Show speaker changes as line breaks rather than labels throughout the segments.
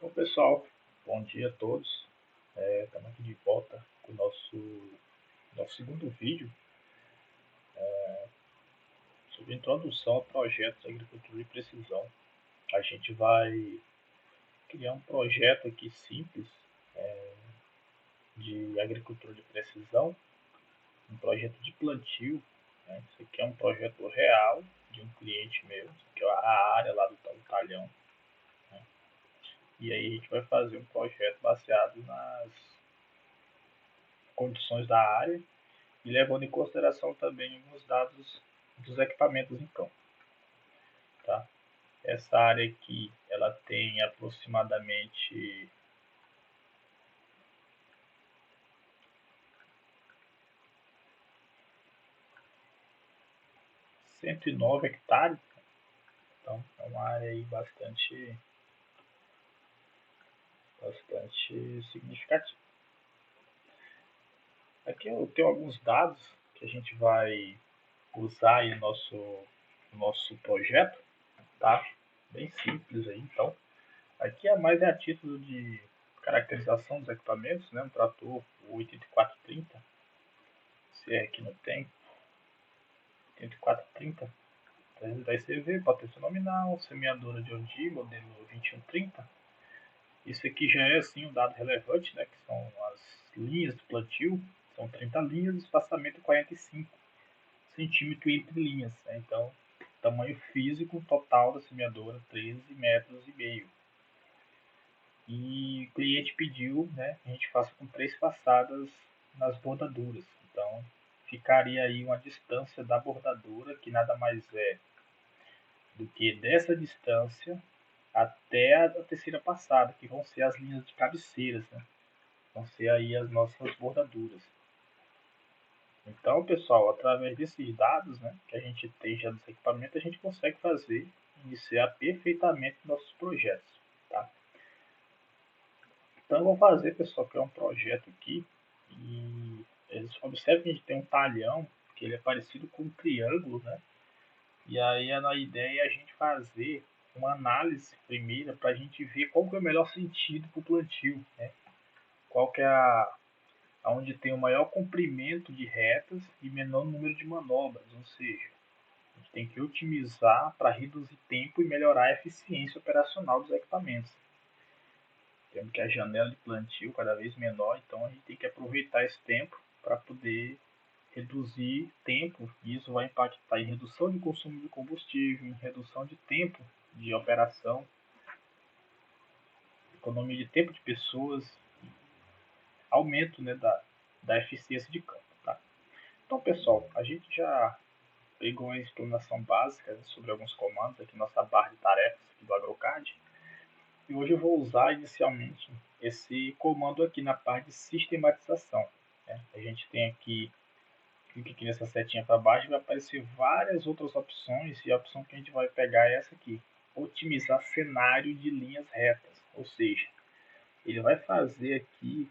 Bom, pessoal, bom dia a todos. Estamos aqui de volta com o nosso segundo vídeo sobre introdução a projetos de agricultura de precisão. A gente vai criar um projeto aqui simples de agricultura de precisão, um projeto de plantio. Né? Isso aqui é um projeto real de um cliente meu, que é a área lá do talhão. Né? E aí a gente vai fazer um projeto baseado nas condições da área e levando em consideração também alguns dados dos equipamentos em campo. Tá? Essa área aqui, ela tem aproximadamente 109 hectares, então é uma área aí bastante significativa. Aqui eu tenho alguns dados que a gente vai usar aí no nosso projeto, tá? Bem simples aí, então. Aqui é mais a título de caracterização dos equipamentos, né? Um trator 8430, se é que não tem, 8430, 310 CV, potência nominal, semeadora de Ondi, modelo 2130. Isso aqui já é assim um dado relevante, né? Que são as linhas do plantio, são 30 linhas, espaçamento 45 centímetros entre linhas. Né? Então, tamanho físico total da semeadora 13 metros e meio. E o cliente pediu, né, que a gente faça com 3 passadas nas bordaduras. Então, ficaria aí uma distância da bordadura, que nada mais é do que dessa distância até a terceira passada, que vão ser as linhas de cabeceiras, né? Vão ser aí as nossas bordaduras. Então, pessoal, através desses dados, né, que a gente tem já dos equipamentos, a gente consegue iniciar perfeitamente nossos projetos, tá? Então, eu vou fazer, pessoal, que é um projeto aqui, e observe que a gente tem um talhão, que ele é parecido com um triângulo, né? E aí a ideia é a gente fazer uma análise primeira para a gente ver qual que é o melhor sentido para o plantio, né? Qual que é onde tem o maior comprimento de retas e menor número de manobras, ou seja, a gente tem que otimizar para reduzir tempo e melhorar a eficiência operacional dos equipamentos. Temos que a janela de plantio cada vez menor, então a gente tem que aproveitar esse tempo para poder reduzir tempo, e isso vai impactar em redução de consumo de combustível, em redução de tempo de operação, economia de tempo de pessoas, aumento, né, da eficiência de campo. Tá? Então, pessoal, a gente já pegou uma explanação básica, né, sobre alguns comandos aqui na nossa barra de tarefas aqui do AgroCAD, e hoje eu vou usar inicialmente esse comando aqui na parte de sistematização. Né? A gente tem aqui, clique aqui nessa setinha para baixo, vai aparecer várias outras opções, e a opção que a gente vai pegar é essa aqui, otimizar cenário de linhas retas, ou seja, ele vai fazer aqui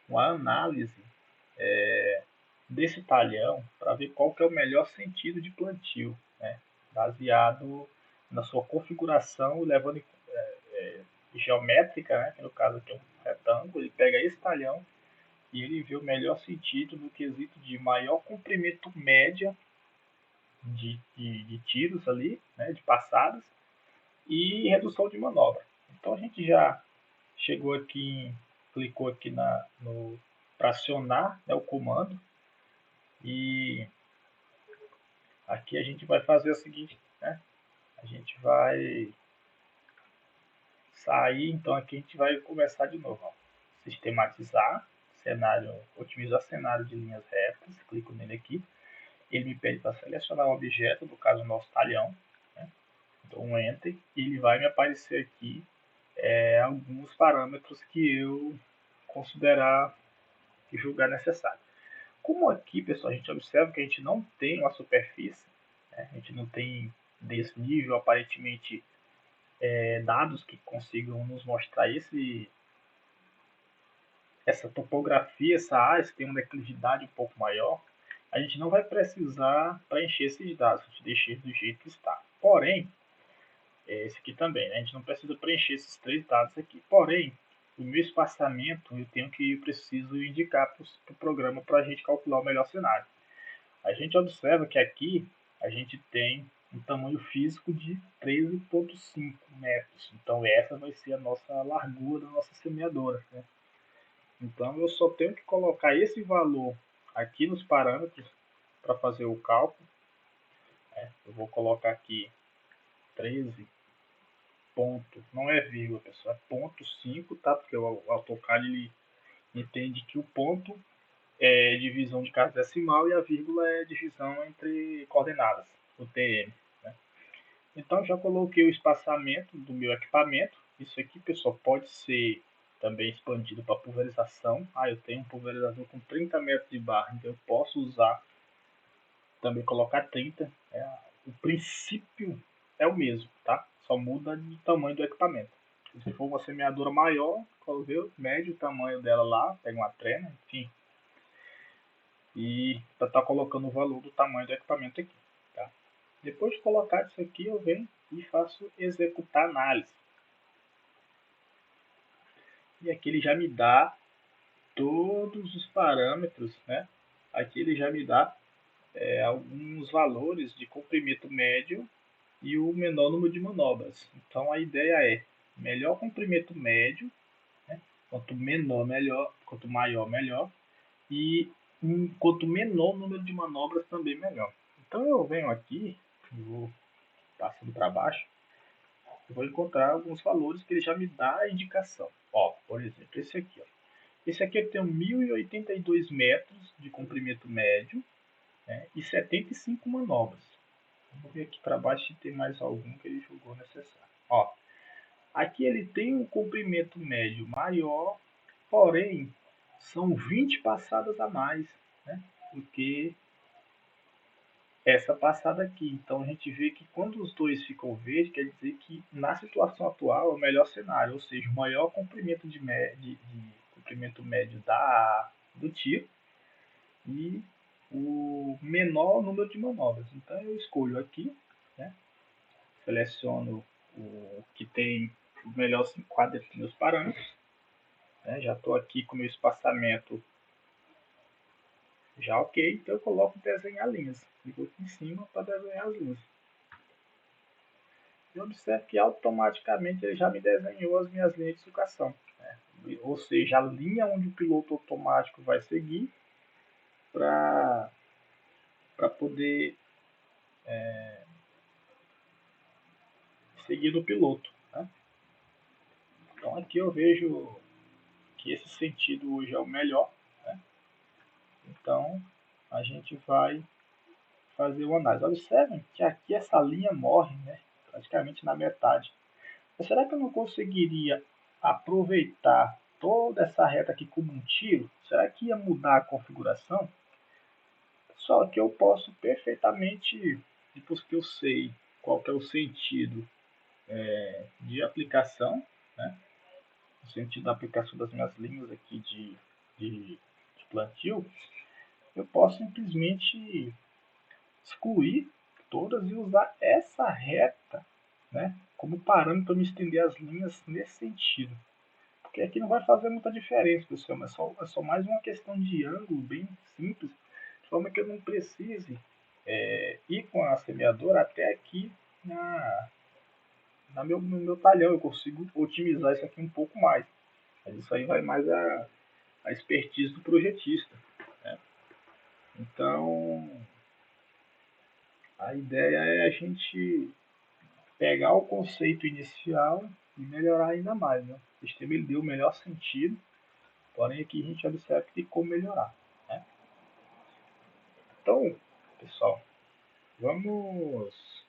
uma análise desse talhão para ver qual que é o melhor sentido de plantio, né? Baseado na sua configuração, levando geométrica, né? Que no caso aqui é um retângulo, ele pega esse talhão e ele vê o melhor sentido no quesito de maior comprimento média de tiros ali, né? De passadas, e redução de manobra. Então a gente já chegou aqui, clicou aqui no para acionar, né, o comando, e aqui a gente vai fazer o seguinte, né? A gente vai sair, então aqui a gente vai começar de novo. Ó. Sistematizar cenário, otimizar cenário de linhas retas, clico nele aqui. Ele me pede para selecionar um objeto, no caso o nosso talhão, né? Dou um Enter e ele vai me aparecer aqui alguns parâmetros que eu considerar e julgar necessário. Como aqui, pessoal, a gente observa que a gente não tem uma superfície, né? A gente não tem desnível aparentemente dados que consigam nos mostrar essa topografia, essa área, se tem uma declividade um pouco maior, a gente não vai precisar preencher esses dados, a gente deixa eles do jeito que está. Porém, esse aqui também, né? A gente não precisa preencher esses 3 dados aqui. Porém, o meu espaçamento eu preciso indicar para o programa para a gente calcular o melhor cenário. A gente observa que aqui a gente tem um tamanho físico de 13,5 metros. Então essa vai ser a nossa largura da nossa semeadora, né? Então eu só tenho que colocar esse valor aqui nos parâmetros para fazer o cálculo, né? Eu vou colocar aqui 13 ponto, não é vírgula, pessoal, é ponto 5, tá? Porque o AutoCAD ele entende que o ponto é divisão de casa decimal e a vírgula é divisão entre coordenadas, o TM, né? Então já coloquei o espaçamento do meu equipamento. Isso aqui, pessoal, pode ser também expandido para pulverização. Eu tenho um pulverizador com 30 metros de barra, então eu posso usar também colocar 30. O princípio é o mesmo, tá? Só muda de tamanho do equipamento. Se for uma semeadora maior, mede o tamanho dela lá, pega uma trena, enfim. E para estar colocando o valor do tamanho do equipamento aqui, tá? Depois de colocar isso aqui, eu venho e faço executar análise. E aqui ele já me dá todos os parâmetros, né? Aqui ele já me dá alguns valores de comprimento médio e o menor número de manobras. Então a ideia é melhor comprimento médio, né? Quanto menor melhor, quanto maior melhor, e quanto menor o número de manobras também melhor. Então eu venho aqui, vou passando para baixo, eu vou encontrar alguns valores que ele já me dá a indicação. Ó, por exemplo, esse aqui, ó. Esse aqui tem 1.082 metros de comprimento médio, né, e 75 manobras. Vamos ver aqui para baixo se tem mais algum que ele julgou necessário. Ó, aqui ele tem um comprimento médio maior, porém são 20 passadas a mais, né, do que essa passada aqui. Então a gente vê que quando os dois ficam verdes, quer dizer que na situação atual é o melhor cenário, ou seja, o maior comprimento de comprimento médio do tiro e o menor número de manobras. Então eu escolho aqui, né, seleciono o que tem o melhor se enquadra aqui nos parâmetros, né, já estou aqui com o meu espaçamento já ok, então eu coloco desenhar linhas. Clico aqui em cima para desenhar as linhas. E observe que automaticamente ele já me desenhou as minhas linhas de sucação, né? Ou seja, a linha onde o piloto automático vai seguir para poder seguir do piloto, né? Então aqui eu vejo que esse sentido hoje é o melhor, né? Então a gente vai fazer uma análise. Observem que aqui essa linha morre, né, praticamente na metade. Mas será que eu não conseguiria aproveitar toda essa reta aqui como um tiro? Será que ia mudar a configuração? Só que eu posso perfeitamente, depois que eu sei qual que é o sentido de aplicação, né, o sentido da aplicação das minhas linhas aqui de plantio, eu posso simplesmente excluir todas e usar essa reta, né, como parâmetro para me estender as linhas nesse sentido. Porque aqui não vai fazer muita diferença, pessoal, mas é só mais uma questão de ângulo bem simples, de forma que eu não precise ir com a semeadora até aqui no meu talhão. Eu consigo otimizar isso aqui um pouco mais. Mas isso aí vai mais a expertise do projetista, né? Então, a ideia é a gente pegar o conceito inicial e melhorar ainda mais, né? O sistema ele deu o melhor sentido, porém aqui a gente observa que tem como melhorar, né? Então, pessoal, vamos.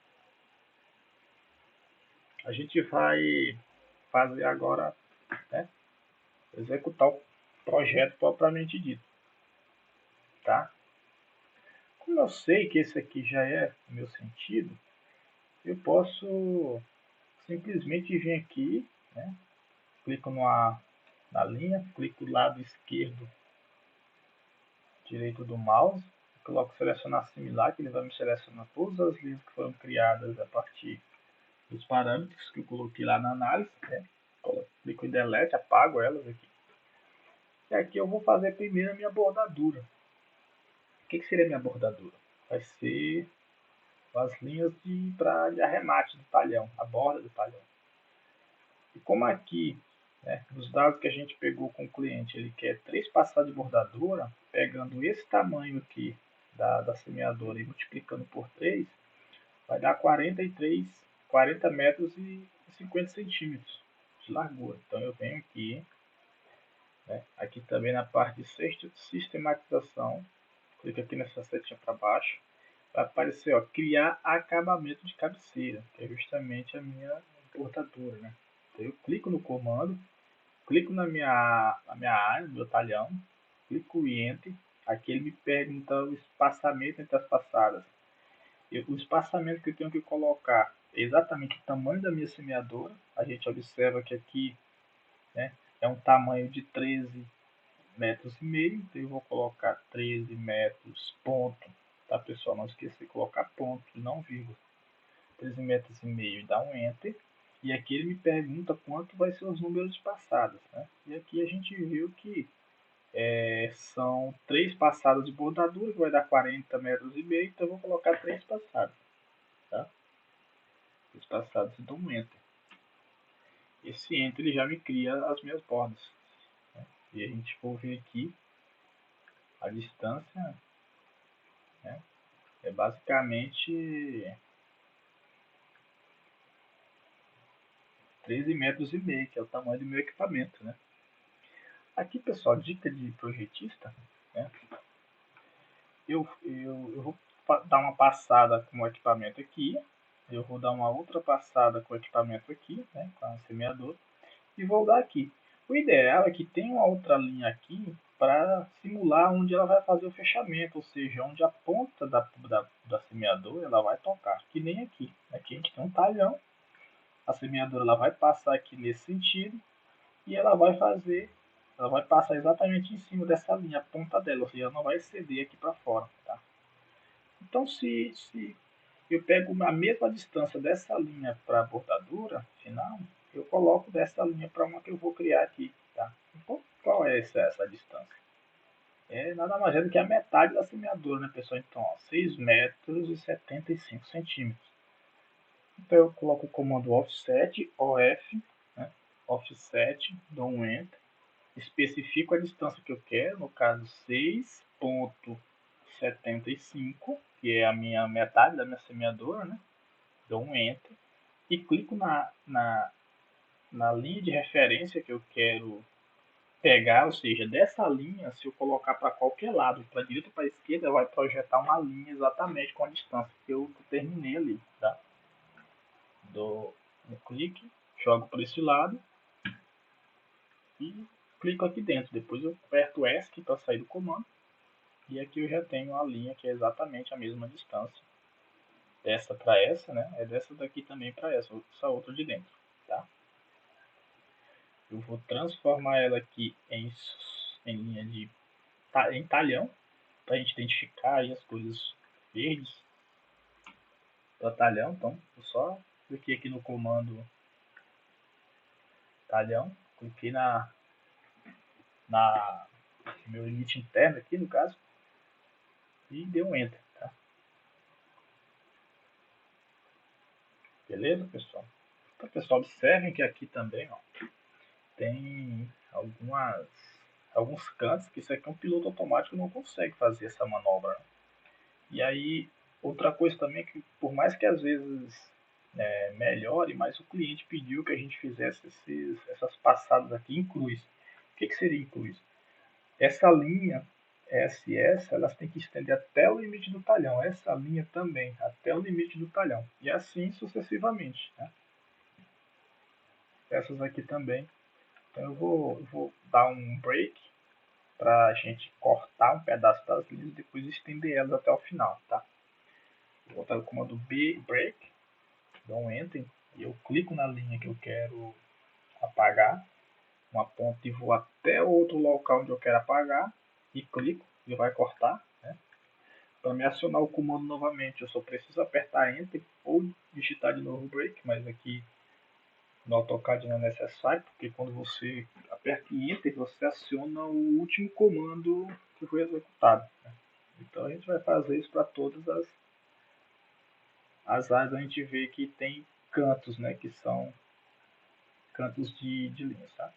A gente vai fazer agora, né, executar o projeto propriamente dito, tá? Como eu sei que esse aqui já é o meu sentido, eu posso simplesmente vir aqui, né, clico na linha, clico do lado esquerdo, direito do mouse, coloco selecionar similar, que ele vai me selecionar todas as linhas que foram criadas a partir os parâmetros que eu coloquei lá na análise, né? Clico em delete, apago elas aqui. E aqui eu vou fazer primeiro a minha bordadura. O que seria a minha bordadura? Vai ser as linhas de arremate do talhão, a borda do talhão. E como aqui, né, os dados que a gente pegou com o cliente, ele quer 3 passadas de bordadura, pegando esse tamanho aqui da semeadora e multiplicando por 3, vai dar 40 metros e 50 centímetros de largura. Então eu venho aqui, né, aqui também na parte de sistematização, clica aqui nessa setinha para baixo, vai aparecer, ó, criar acabamento de cabeceira, que é justamente a minha bordadura, né? Então eu clico no comando, clico na minha área, no meu talhão, clico em Enter, aqui ele me pergunta o espaçamento entre as passadas. O espaçamento que eu tenho que colocar é exatamente o tamanho da minha semeadora. A gente observa que aqui, né, é um tamanho de 13 metros e meio, então eu vou colocar 13 metros ponto, tá pessoal? Não esqueça de colocar ponto, não vírgula. 13 metros e meio e dá um Enter. E aqui ele me pergunta quanto vai ser os números de passadas, né? E aqui a gente viu que são 3 passadas de bordadura, que vai dar 40 metros e meio, então eu vou colocar 3 passadas, tá? 3 passadas e dou um Enter. Esse Enter ele já me cria as minhas bordas, né? E a gente for ver aqui, a distância, né, é basicamente 13 metros e meio, que é o tamanho do meu equipamento, né? Aqui, pessoal, dica de projetista, né? Eu vou dar uma passada com o equipamento aqui, eu vou dar uma outra passada com o equipamento aqui, né, com a semeadora, e vou dar aqui. O ideal é que tenha uma outra linha aqui para simular onde ela vai fazer o fechamento, ou seja, onde a ponta da semeadora ela vai tocar, que nem aqui. Aqui a gente tem um talhão, a semeadora ela vai passar aqui nesse sentido e ela vai passar exatamente em cima dessa linha, a ponta dela, ou seja, ela não vai ceder aqui para fora, tá? Então, se eu pego a mesma distância dessa linha para a bordadura final, eu coloco dessa linha para uma que eu vou criar aqui, tá? Então, qual é essa distância? É nada mais é do que a metade da semeadora, né, pessoal? Então, ó, 6 metros e 75 centímetros. Então, eu coloco o comando offset, OF, né? Offset, dou um Enter, especifico a distância que eu quero, no caso 6,75, que é a minha metade da minha semeadora, né? Dou um Enter e clico na linha de referência que eu quero pegar, ou seja, dessa linha, se eu colocar para qualquer lado, para a direita ou para a esquerda, vai projetar uma linha exatamente com a distância que eu determinei ali, tá? Dou um clique, jogo para esse lado e clico aqui dentro. Depois eu aperto ESC para sair do comando e aqui eu já tenho a linha que é exatamente a mesma distância dessa para essa, né? É dessa daqui também para essa outra de dentro, tá? Eu vou transformar ela aqui em linha em talhão, para a gente identificar aí as coisas verdes do talhão. Então, eu só cliquei aqui no comando talhão, cliquei na meu limite interno aqui, no caso, e dei um Enter, tá? Beleza, pessoal? Então, pessoal, observem que aqui também, ó, tem alguns cantos que isso aqui é um piloto automático não consegue fazer essa manobra, né? E aí, outra coisa também que, por mais que às vezes melhore, mas o cliente pediu que a gente fizesse essas passadas aqui em cruz. O que seria em cruz? Essa linha SS, elas têm que estender até o limite do talhão. Essa linha também, até o limite do talhão. E assim sucessivamente, né? Essas aqui também. Então eu vou dar um break para a gente cortar um pedaço das linhas e depois estender elas até o final, tá? Vou botar o comando B, break, dou um Enter e eu clico na linha que eu quero apagar, uma ponta e vou até o outro local onde eu quero apagar e clico e vai cortar, né? Para me acionar o comando novamente, eu só preciso apertar Enter ou digitar de novo o break, mas aqui no AutoCAD não é necessário, porque quando você aperta Enter, você aciona o último comando que foi executado, né? Então a gente vai fazer isso para todas as áreas. A gente vê que tem cantos, né, que são cantos de linhas, tá?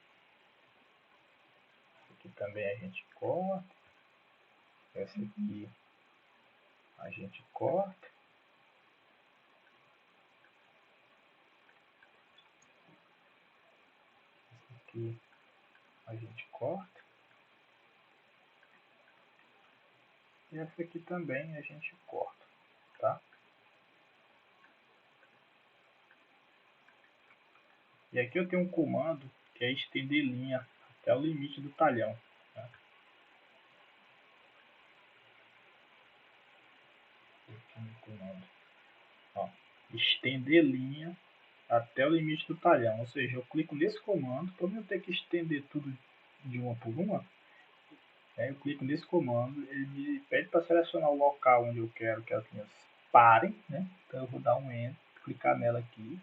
Aqui também a gente corta, essa aqui a gente corta, essa aqui a gente corta, e essa aqui também a gente corta, tá? E aqui eu tenho um comando que é estender linha até o limite do talhão, tá? Aqui no comando, ó, estender linha até o limite do talhão, ou seja, eu clico nesse comando, para não ter que estender tudo de uma por uma, né, eu clico nesse comando, ele me pede para selecionar o local onde eu quero que as linhas parem, né? Então eu vou dar um Enter, clicar nela aqui.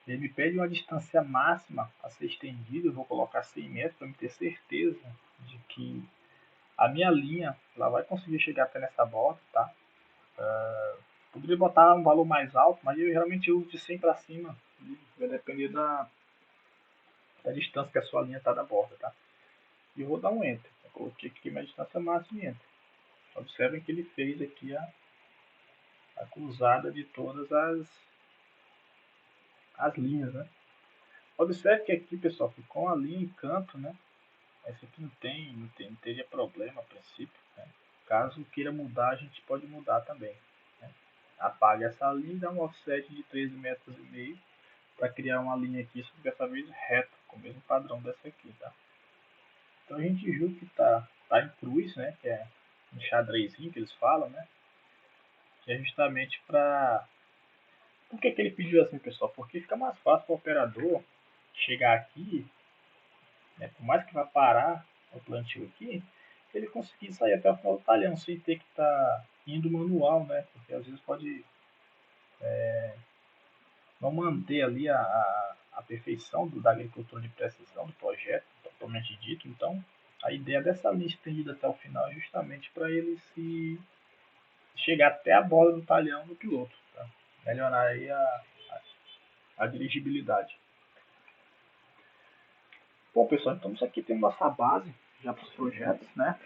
Ele me pede uma distância máxima a ser estendida, eu vou colocar 100 metros para me ter certeza de que a minha linha ela vai conseguir chegar até nessa borda, tá? Poderia botar um valor mais alto, mas eu geralmente uso de 100 para cima, vai depender da distância que a sua linha está da borda, tá? E eu vou dar um Enter. Eu coloquei aqui minha distância máxima e Enter. Observem que ele fez aqui a cruzada de todas as linhas, né? Observe que aqui, pessoal, ficou uma linha em canto, né? Essa aqui não teria problema a princípio, né? Caso queira mudar, a gente pode mudar também, né? Apaga essa linha e dá um offset de 13,5 metros para criar uma linha aqui, só que dessa vez reta, com o mesmo padrão dessa aqui, tá? Então a gente viu que tá em cruz, né? Que é um xadrezinho que eles falam, né? Que é justamente para... Por que ele pediu assim, pessoal? Porque fica mais fácil para o operador chegar aqui, né? Por mais que vá parar o plantio aqui, ele conseguir sair até o final do talhão sem ter que estar indo manual, né? Porque às vezes pode não manter ali a perfeição da agricultura de precisão do projeto, totalmente dito. Então, a ideia dessa linha estendida até o final é justamente para ele se chegar até a borda do talhão do piloto, tá? Melhorar aí a dirigibilidade. Bom, pessoal, então isso aqui tem nossa base já para os projetos, né?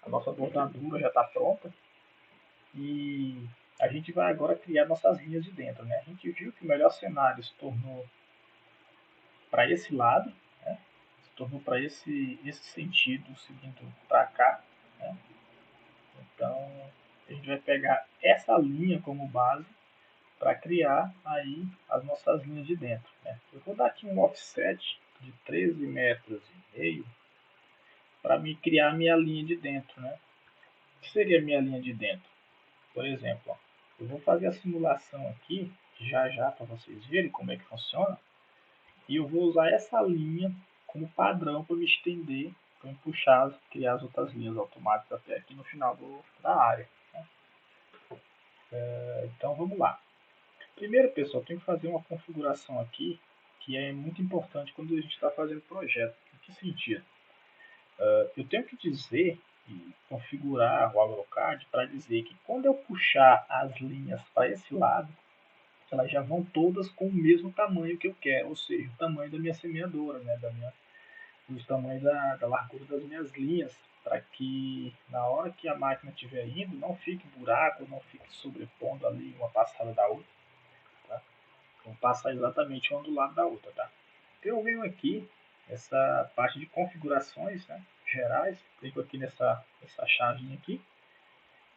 A nossa bordadura já está pronta e a gente vai agora criar nossas linhas de dentro, né? A gente viu que o melhor cenário se tornou para esse lado, né? Se tornou para esse sentido, seguindo para cá, né? Então a gente vai pegar essa linha como base para criar aí as nossas linhas de dentro, né? Eu vou dar aqui um offset de 13 metros e meio para me criar a minha linha de dentro, né? O que seria a minha linha de dentro? Por exemplo, ó, eu vou fazer a simulação aqui já já para vocês verem como é que funciona e eu vou usar essa linha como padrão para me estender, para me puxar, criar as outras linhas automáticas até aqui no final da área, né? Então vamos lá. Primeiro, pessoal, tem que fazer uma configuração aqui que é muito importante quando a gente está fazendo projeto. Em que sentido? Eu tenho que dizer e configurar o AgroCAD para dizer que quando eu puxar as linhas para esse lado, elas já vão todas com o mesmo tamanho que eu quero, ou seja, o tamanho da minha semeadora, né, os tamanhos da largura das minhas linhas, para que na hora que a máquina estiver indo, não fique buraco, não fique sobrepondo ali uma passada da outra, tá? Vão passar exatamente uma do lado da outra, tá? Então eu venho aqui, essa parte de configurações, né, gerais, clico aqui nessa chavinha aqui,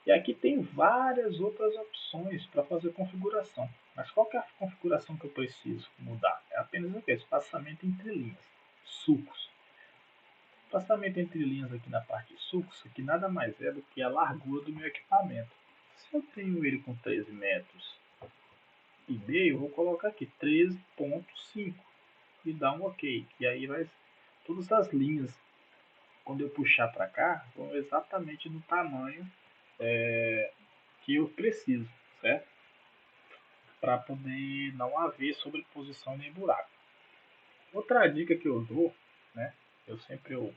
e aqui tem várias outras opções para fazer configuração. Mas qual que é a configuração que eu preciso mudar? É apenas o que? Espaçamento entre linhas, sulcos. Espaçamento entre linhas aqui na parte de sulcos, que nada mais é do que a largura do meu equipamento. Se eu tenho ele com 13 metros e meio, eu vou colocar aqui 13,5 e dar um OK. E aí vai todas as linhas quando eu puxar para cá, vão exatamente no tamanho que eu preciso, certo? Para poder não haver sobreposição nem buraco. Outra dica que eu dou, né? Eu sempre eu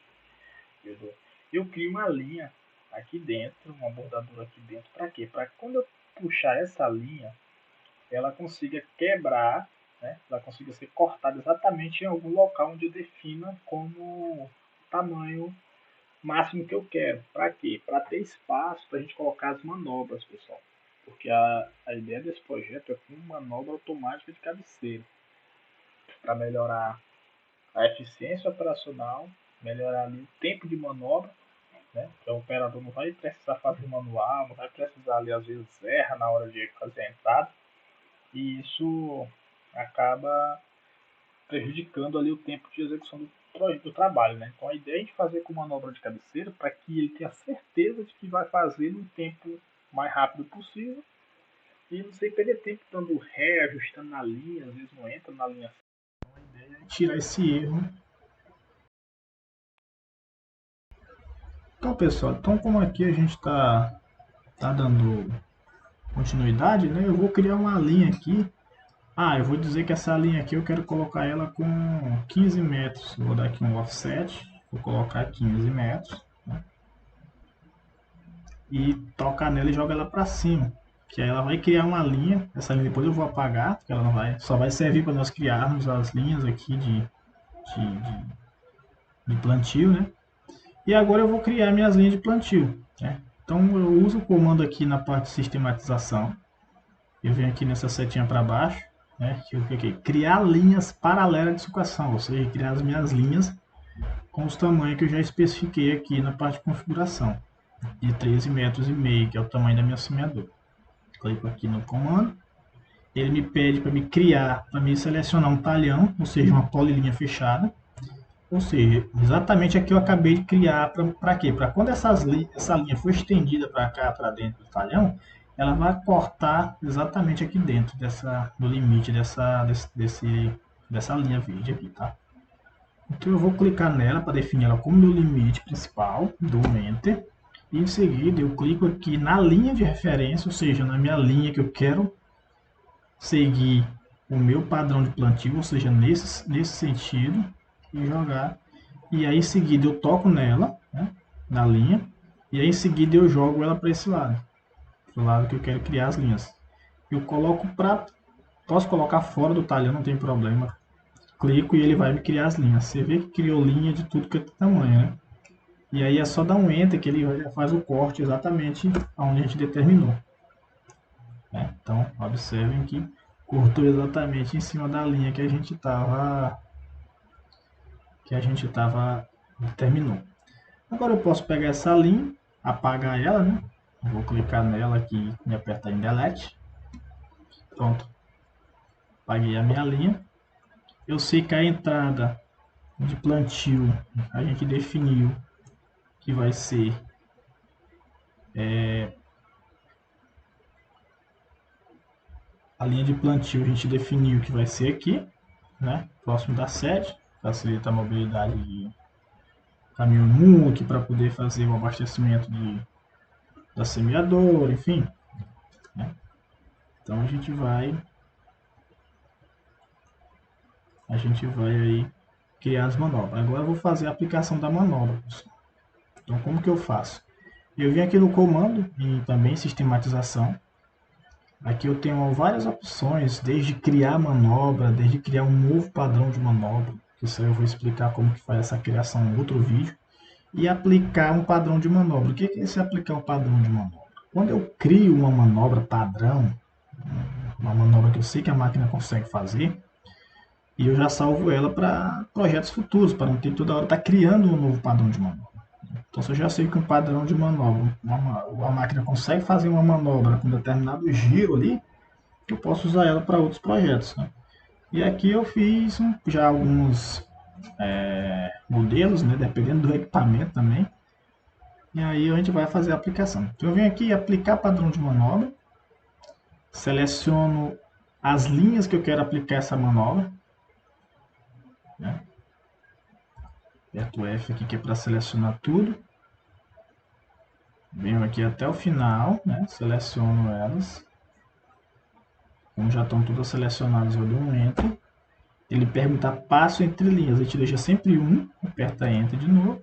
dou, eu crio uma linha aqui dentro, uma bordadura aqui dentro, para quê? Para quando eu puxar essa linha, ela consiga quebrar, né? Ela consiga ser cortada exatamente em algum local onde eu defina como tamanho máximo que eu quero. Para quê? Para ter espaço para a gente colocar as manobras, pessoal. Porque a ideia desse projeto é com manobra automática de cabeceira, para melhorar a eficiência operacional, melhorar ali o tempo de manobra, né? Que o operador não vai precisar fazer manual, não vai precisar ali às vezes erra na hora de fazer a entrada, e isso acaba prejudicando ali o tempo de execução do trabalho, né? Então a ideia é de fazer com manobra de cabeceira para que ele tenha certeza de que vai fazer no tempo mais rápido possível e não sei perder tempo dando ré, ajustando na linha, às vezes não entra na linha. Então a ideia é tirar esse erro. Então pessoal, então como aqui a gente tá dando continuidade, né? Eu vou criar uma linha aqui. Eu vou dizer que essa linha aqui eu quero colocar ela com 15 metros. Vou dar aqui um offset, vou colocar 15 metros, né? E tocar nela e jogar ela para cima. Que aí ela vai criar uma linha. Essa linha depois eu vou apagar, porque ela não vai, só vai servir para nós criarmos as linhas aqui de plantio, né? E agora eu vou criar minhas linhas de plantio, né? Então eu uso o comando aqui na parte de sistematização. Eu venho aqui nessa setinha para baixo, né? Que eu cliquei criar linhas paralelas de sucação, ou seja, criar as minhas linhas com os tamanhos que eu já especifiquei aqui na parte de configuração, de 13,5 metros, que é o tamanho da minha semeadora. Clico aqui no comando, ele me pede para me criar, para me selecionar um talhão, ou seja, uma polilinha fechada, ou seja, exatamente aqui eu acabei de criar, para quê? Para quando essa linha for estendida para cá, para dentro do talhão, ela vai cortar exatamente aqui dentro no limite dessa linha verde aqui, tá? Então eu vou clicar nela para definir ela como meu limite principal, dou Enter, e em seguida eu clico aqui na linha de referência, ou seja, na minha linha que eu quero seguir o meu padrão de plantio, ou seja, nesse sentido, e jogar. E aí em seguida eu toco nela, né, na linha, e aí em seguida eu jogo ela para esse lado, pro lado que eu quero criar as linhas. Eu coloco posso colocar fora do talhão, não tem problema. Clico e ele vai me criar as linhas. Você vê que criou linha de tudo que é tamanho, né? E aí é só dar um Enter que ele já faz o corte exatamente onde a gente determinou, né? Então observem que cortou exatamente em cima da linha que a gente determinou. Agora eu posso pegar essa linha, apagar ela, né? Vou clicar nela aqui e apertar em Delete. Pronto. Apaguei a minha linha. Eu sei que a entrada de plantio a gente definiu que vai ser a linha de plantio a gente definiu que vai ser aqui, né? Próximo da sede, facilita a mobilidade de caminhão MUC para poder fazer o abastecimento da semeadora, enfim, né? Então a gente vai aí criar as manobras. Agora eu vou fazer a aplicação da manobra, pessoal. Então como que eu faço? Eu vim aqui no comando e também sistematização. Aqui eu tenho várias opções, desde criar manobra, desde criar um novo padrão de manobra, que isso eu vou explicar como que faz essa criação em outro vídeo, e aplicar um padrão de manobra. O que é esse aplicar um padrão de manobra? Quando eu crio uma manobra padrão, uma manobra que eu sei que a máquina consegue fazer, e eu já salvo ela para projetos futuros, para não ter toda hora estar criando um novo padrão de manobra. Então, se eu já sei que um padrão de manobra, a máquina consegue fazer uma manobra com determinado giro ali, eu posso usar ela para outros projetos, né? E aqui eu fiz já alguns modelos, né, dependendo do equipamento também. E aí a gente vai fazer a aplicação. Então eu venho aqui aplicar padrão de manobra, seleciono as linhas que eu quero aplicar essa manobra, né?
Aperto F aqui que é para selecionar tudo. Venho aqui até o final, né? Seleciono elas. Como já estão todas selecionadas, eu dou um Enter. Ele pergunta passo entre linhas, a gente deixa sempre um, aperta Enter de novo.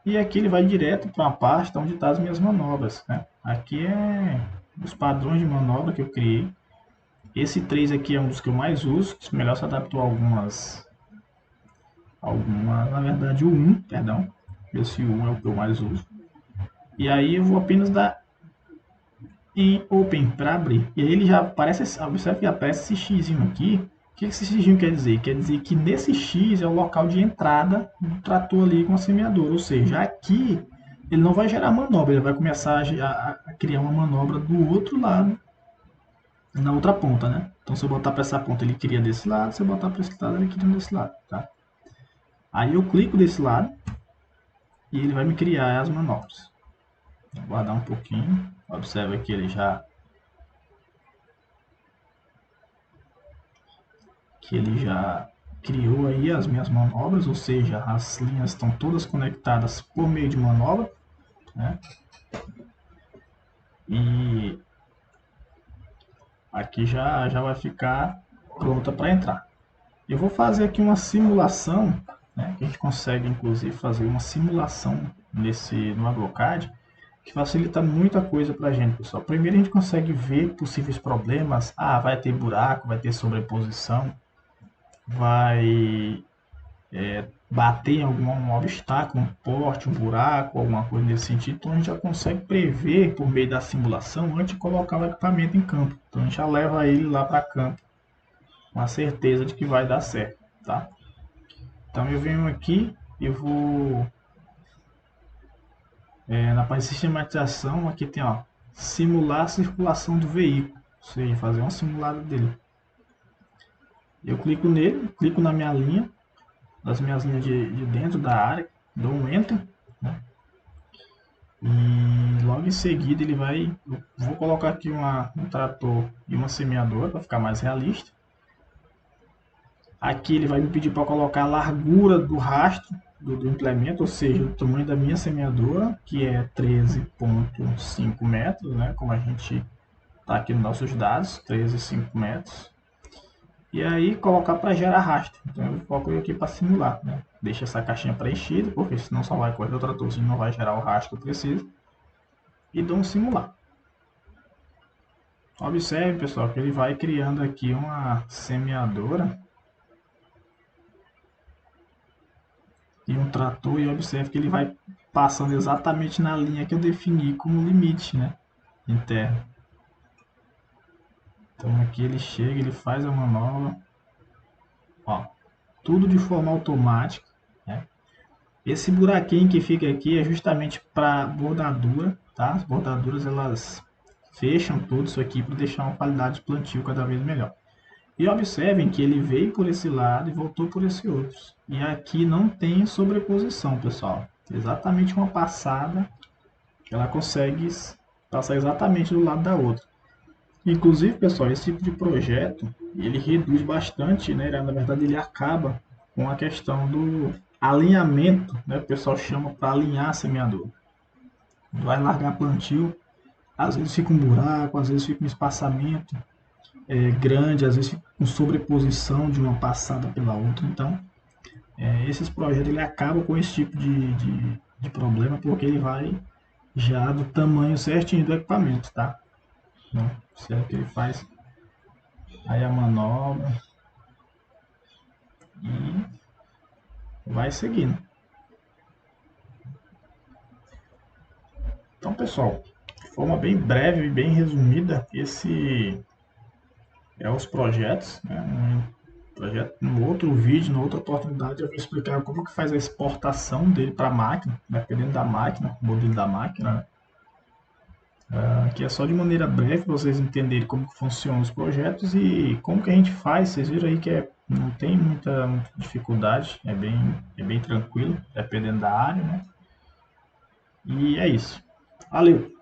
E aqui ele vai direto para uma pasta onde estão as minhas manobras, né? Aqui é os padrões de manobra que eu criei. Esse 3 aqui é um dos que eu mais uso, que melhor se adaptou a na verdade o 1, perdão. Esse 1 é o que eu mais uso. E aí eu vou apenas dar em Open para abrir. E aí ele já aparece, observe que aparece esse X aqui. O que esse X quer dizer? Quer dizer que nesse X é o local de entrada do trator ali com a semeadora. Ou seja, aqui ele não vai gerar manobra, ele vai começar a criar uma manobra do outro lado, na outra ponta, né? Então se eu botar para essa ponta ele cria desse lado, se eu botar para esse lado ele cria desse lado, tá? Aí eu clico desse lado e ele vai me criar as manobras. Vou guardar um pouquinho. Observa que ele já criou aí as minhas manobras, ou seja, as linhas estão todas conectadas por meio de manobra, né? E aqui já vai ficar pronta para entrar. Eu vou fazer aqui uma simulação, né? Que a gente consegue inclusive fazer uma simulação no AgroCAD, que facilita muita coisa para a gente, pessoal. Primeiro a gente consegue ver possíveis problemas. Ah, vai ter buraco, vai ter sobreposição, vai bater em algum obstáculo, um porte, um buraco, alguma coisa nesse sentido. Então a gente já consegue prever por meio da simulação antes de colocar o equipamento em campo. Então a gente já leva ele lá para campo com a certeza de que vai dar certo, tá? Então eu venho aqui e vou na parte de sistematização, aqui tem ó, simular a circulação do veículo, ou seja, fazer uma simulada dele. Eu clico nele, clico na minha linha, das minhas linhas de dentro da área, dou um Enter, né? E logo em seguida ele vai. Eu vou colocar aqui um trator e uma semeadora para ficar mais realista. Aqui ele vai me pedir para colocar a largura do rastro do implemento, ou seja, o tamanho da minha semeadora, que é 13,5 metros, né? Como a gente está aqui nos nossos dados, 13,5 metros. E aí colocar para gerar rastro. Então eu coloco aqui para simular, né? Deixa essa caixinha preenchida, porque senão só vai correr o tratorzinho, não vai gerar o rastro que eu preciso. E dou um simular. Observe, pessoal, que ele vai criando aqui uma semeadora e um trator, e observe que ele vai passando exatamente na linha que eu defini como limite, né, interno. Então aqui ele chega, ele faz a manobra, ó, tudo de forma automática, né? Esse buraquinho que fica aqui é justamente para bordadura, tá? As bordaduras elas fecham tudo isso aqui para deixar uma qualidade de plantio cada vez melhor. E observem que ele veio por esse lado e voltou por esse outro. E aqui não tem sobreposição, pessoal. Exatamente uma passada, ela consegue passar exatamente do lado da outra. Inclusive, pessoal, esse tipo de projeto, ele reduz bastante, né? Na verdade, ele acaba com a questão do alinhamento, né? O pessoal chama para alinhar a semeadura. Vai largar plantio, às vezes fica um buraco, às vezes fica um espaçamento grande, às vezes com sobreposição de uma passada pela outra. Então, esses projetos ele acabam com esse tipo de problema, porque ele vai já do tamanho certinho do equipamento, tá? Então, certo que ele faz aí a manobra e vai seguindo. Então, pessoal, de forma bem breve e bem resumida, esse é os projetos, né? No outro vídeo, na outra oportunidade, eu vou explicar como que faz a exportação dele para a máquina, dependendo da máquina, o modelo da máquina, né? Aqui é só de maneira breve para vocês entenderem como que funcionam os projetos e como que a gente faz. Vocês viram aí que não tem muita dificuldade, é bem tranquilo, dependendo da área, né? E é isso. Valeu!